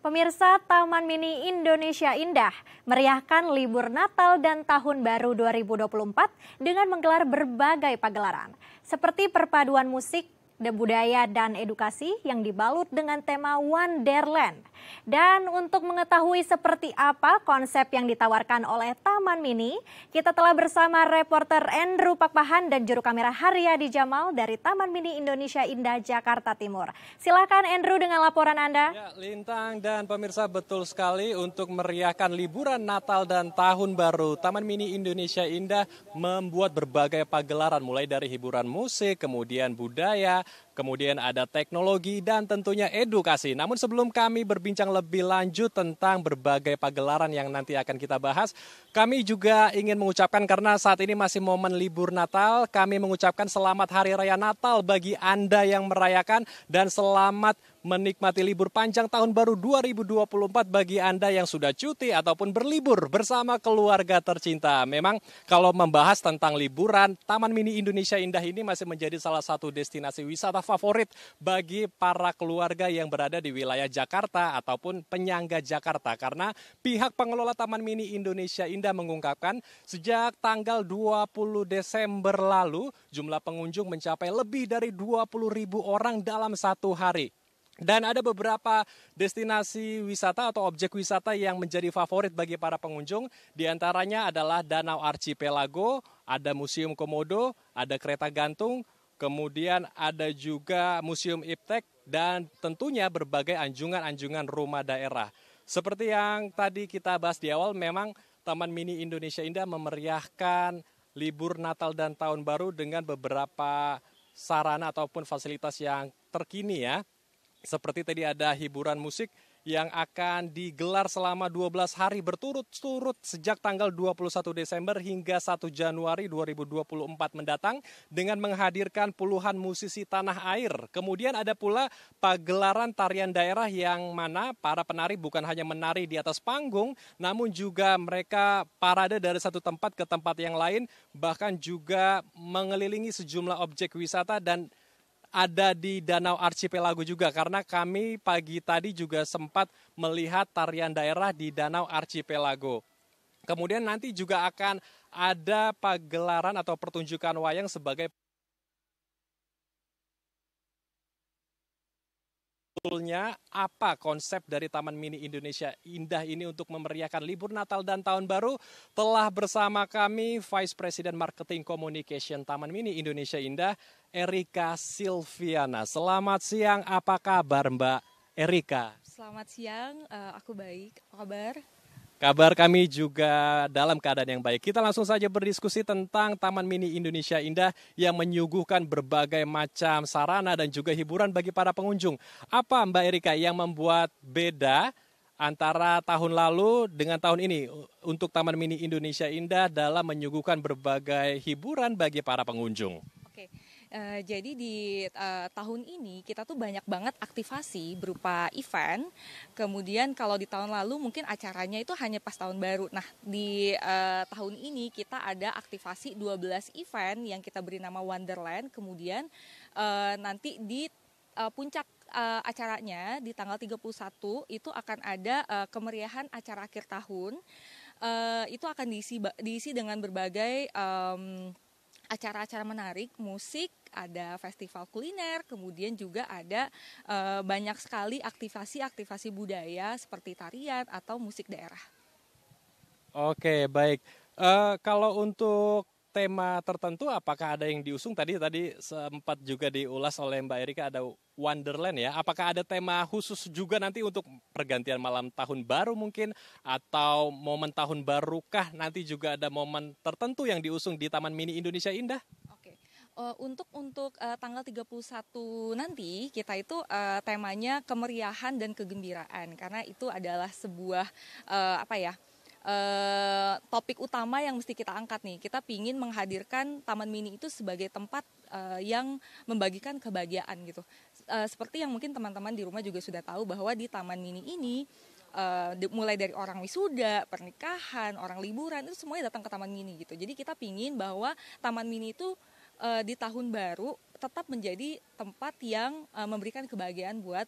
Pemirsa, Taman Mini Indonesia Indah meriahkan libur Natal dan Tahun Baru 2024 dengan menggelar berbagai pagelaran, seperti perpaduan musik, budaya dan edukasi yang dibalut dengan tema Wonderland. Dan untuk mengetahui seperti apa konsep yang ditawarkan oleh Taman Mini, kita telah bersama reporter Andrew Pakpahan dan juru kamera Haryadi Jamal dari Taman Mini Indonesia Indah, Jakarta Timur. Silakan Andrew dengan laporan Anda. Ya, Lintang dan pemirsa, betul sekali untuk meriahkan liburan Natal dan Tahun Baru. Taman Mini Indonesia Indah membuat berbagai pagelaran mulai dari hiburan musik, kemudian budaya, kemudian ada teknologi dan tentunya edukasi. Namun sebelum kami berbincang lebih lanjut tentang berbagai pagelaran yang nanti akan kita bahas, kami juga ingin mengucapkan karena saat ini masih momen libur Natal, kami mengucapkan selamat Hari Raya Natal bagi Anda yang merayakan dan selamat menikmati libur panjang Tahun Baru 2024 bagi Anda yang sudah cuti ataupun berlibur bersama keluarga tercinta. Memang kalau membahas tentang liburan, Taman Mini Indonesia Indah ini masih menjadi salah satu destinasi wisata favorit bagi para keluarga yang berada di wilayah Jakarta ataupun penyangga Jakarta. Karena pihak pengelola Taman Mini Indonesia Indah mengungkapkan sejak tanggal 20 Desember lalu jumlah pengunjung mencapai lebih dari 20.000 orang dalam satu hari. Dan ada beberapa destinasi wisata atau objek wisata yang menjadi favorit bagi para pengunjung. Di antaranya adalah Danau Archipelago, ada Museum Komodo, ada kereta gantung, kemudian ada juga Museum Iptek, dan tentunya berbagai anjungan-anjungan rumah daerah. Seperti yang tadi kita bahas di awal, memang Taman Mini Indonesia Indah memeriahkan libur Natal dan Tahun Baru dengan beberapa sarana ataupun fasilitas yang terkini ya. Seperti tadi ada hiburan musik yang akan digelar selama 12 hari berturut-turut sejak tanggal 21 Desember hingga 1 Januari 2024 mendatang dengan menghadirkan puluhan musisi tanah air. Kemudian ada pula pagelaran tarian daerah yang mana para penari bukan hanya menari di atas panggung, namun juga mereka parade dari satu tempat ke tempat yang lain, bahkan juga mengelilingi sejumlah objek wisata dan ada di Danau Archipelago juga, karena kami pagi tadi juga sempat melihat tarian daerah di Danau Archipelago. Kemudian nanti juga akan ada pagelaran atau pertunjukan wayang sebagai sebetulnya apa konsep dari Taman Mini Indonesia Indah ini untuk memeriahkan libur Natal dan Tahun Baru. Telah bersama kami Vice President Marketing Communication Taman Mini Indonesia Indah, Erika Silviana. Selamat siang, apa kabar Mbak Erika? Selamat siang, aku baik. Apa kabar? Kabar kami juga dalam keadaan yang baik. Kita langsung saja berdiskusi tentang Taman Mini Indonesia Indah yang menyuguhkan berbagai macam sarana dan juga hiburan bagi para pengunjung. Apa Mbak Erika yang membuat beda antara tahun lalu dengan tahun ini untuk Taman Mini Indonesia Indah dalam menyuguhkan berbagai hiburan bagi para pengunjung? Oke. Jadi di tahun ini kita tuh banyak banget aktivasi berupa event. Kemudian kalau di tahun lalu mungkin acaranya itu hanya pas tahun baru. Nah di tahun ini kita ada aktivasi 12 event yang kita beri nama Wonderland. Kemudian nanti di puncak acaranya di tanggal 31 itu akan ada kemeriahan acara akhir tahun. Itu akan diisi dengan berbagai acara-acara menarik, musik, ada festival kuliner, kemudian juga ada banyak sekali aktivasi-aktivasi budaya seperti tarian atau musik daerah. Oke, baik. Kalau untuk tema tertentu, apakah ada yang diusung? Tadi sempat juga diulas oleh Mbak Erika, ada Wonderland ya. Apakah ada tema khusus juga nanti untuk pergantian malam tahun baru mungkin? Atau momen tahun barukah nanti juga ada momen tertentu yang diusung di Taman Mini Indonesia Indah? Oke. Untuk tanggal 31 nanti kita itu temanya kemeriahan dan kegembiraan. Karena itu adalah sebuah topik utama yang mesti kita angkat nih. Kita pingin menghadirkan Taman Mini itu sebagai tempat yang membagikan kebahagiaan gitu. Seperti yang mungkin teman-teman di rumah juga sudah tahu bahwa di Taman Mini ini mulai dari orang wisuda, pernikahan, orang liburan itu semuanya datang ke Taman Mini gitu. Jadi kita pingin bahwa Taman Mini itu di tahun baru tetap menjadi tempat yang memberikan kebahagiaan buat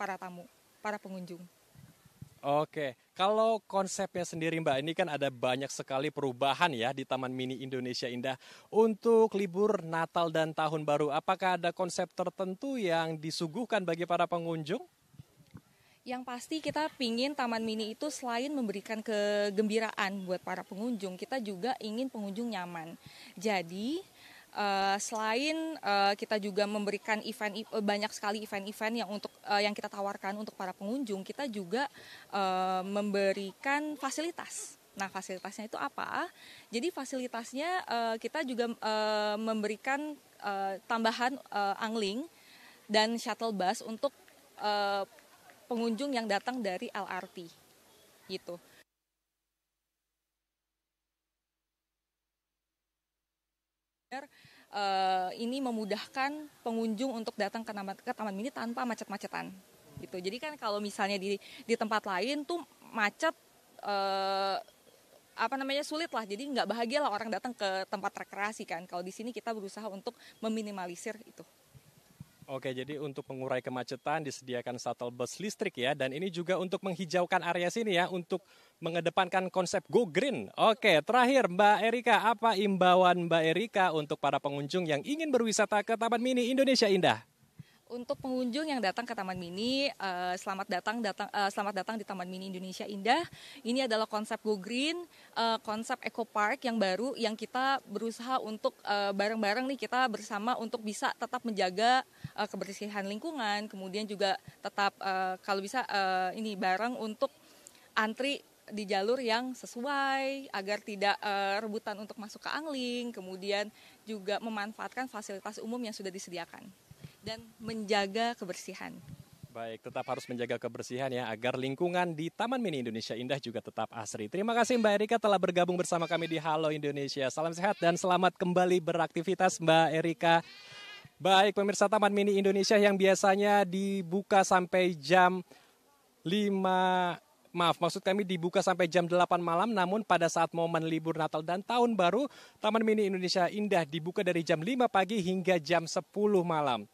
para tamu. para pengunjung. Oke, kalau konsepnya sendiri Mbak, ini kan ada banyak sekali perubahan ya di Taman Mini Indonesia Indah. Untuk libur Natal dan Tahun Baru, apakah ada konsep tertentu yang disuguhkan bagi para pengunjung? Yang pasti kita pingin Taman Mini itu selain memberikan kegembiraan buat para pengunjung, kita juga ingin pengunjung nyaman. Jadi selain kita juga memberikan banyak sekali event-event yang kita tawarkan untuk para pengunjung, kita juga memberikan fasilitas. Nah, fasilitasnya itu apa? Jadi fasilitasnya kita juga memberikan tambahan angling dan shuttle bus untuk pengunjung yang datang dari LRT gitu. Ini memudahkan pengunjung untuk datang ke Taman Mini tanpa macet-macetan gitu. Jadi kan kalau misalnya di tempat lain tuh macet sulit lah. Jadi nggak bahagia lah orang datang ke tempat rekreasi kan. Kalau di sini kita berusaha untuk meminimalisir itu. Oke, jadi untuk mengurai kemacetan disediakan shuttle bus listrik ya, dan ini juga untuk menghijaukan area sini ya, untuk mengedepankan konsep Go Green. Oke, terakhir Mbak Erika, apa imbauan Mbak Erika untuk para pengunjung yang ingin berwisata ke Taman Mini Indonesia Indah? Untuk pengunjung yang datang ke Taman Mini, selamat datang di Taman Mini Indonesia Indah. Ini adalah konsep Go Green, konsep Eco Park yang baru yang kita berusaha untuk bareng-bareng nih kita bersama untuk bisa tetap menjaga kebersihan lingkungan, kemudian juga tetap kalau bisa ini bareng untuk antri di jalur yang sesuai agar tidak rebutan untuk masuk ke angling, kemudian juga memanfaatkan fasilitas umum yang sudah disediakan dan menjaga kebersihan. Baik, tetap harus menjaga kebersihan ya, agar lingkungan di Taman Mini Indonesia Indah juga tetap asri. Terima kasih Mbak Erika telah bergabung bersama kami di Halo Indonesia. Salam sehat dan selamat kembali beraktivitas Mbak Erika. Baik, pemirsa Taman Mini Indonesia yang biasanya dibuka sampai jam 5, maksud kami dibuka sampai jam 8 malam, namun pada saat momen libur Natal dan Tahun Baru, Taman Mini Indonesia Indah dibuka dari jam 5 pagi hingga jam 10 malam.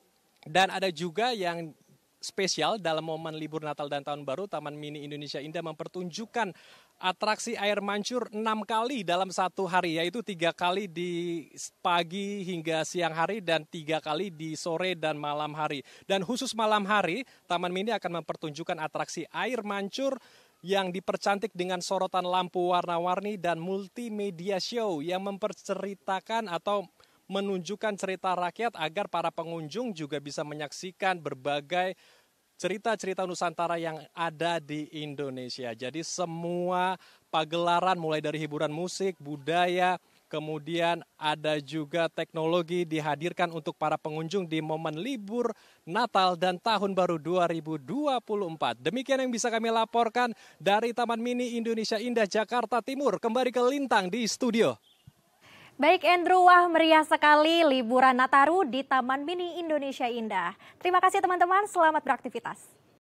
Dan ada juga yang spesial dalam momen libur Natal dan Tahun Baru, Taman Mini Indonesia Indah mempertunjukkan atraksi air mancur 6 kali dalam satu hari, yaitu 3 kali di pagi hingga siang hari dan 3 kali di sore dan malam hari. Dan khusus malam hari, Taman Mini akan mempertunjukkan atraksi air mancur yang dipercantik dengan sorotan lampu warna-warni dan multimedia show yang memperceritakan atau menunjukkan cerita rakyat agar para pengunjung juga bisa menyaksikan berbagai cerita-cerita Nusantara yang ada di Indonesia. Jadi semua pagelaran mulai dari hiburan musik, budaya, kemudian ada juga teknologi dihadirkan untuk para pengunjung di momen libur Natal dan Tahun Baru 2024. Demikian yang bisa kami laporkan dari Taman Mini Indonesia Indah, Jakarta Timur. Kembali ke Lintang di studio. Baik Andrew, wah meriah sekali liburan Nataru di Taman Mini Indonesia Indah. Terima kasih teman-teman, selamat beraktivitas.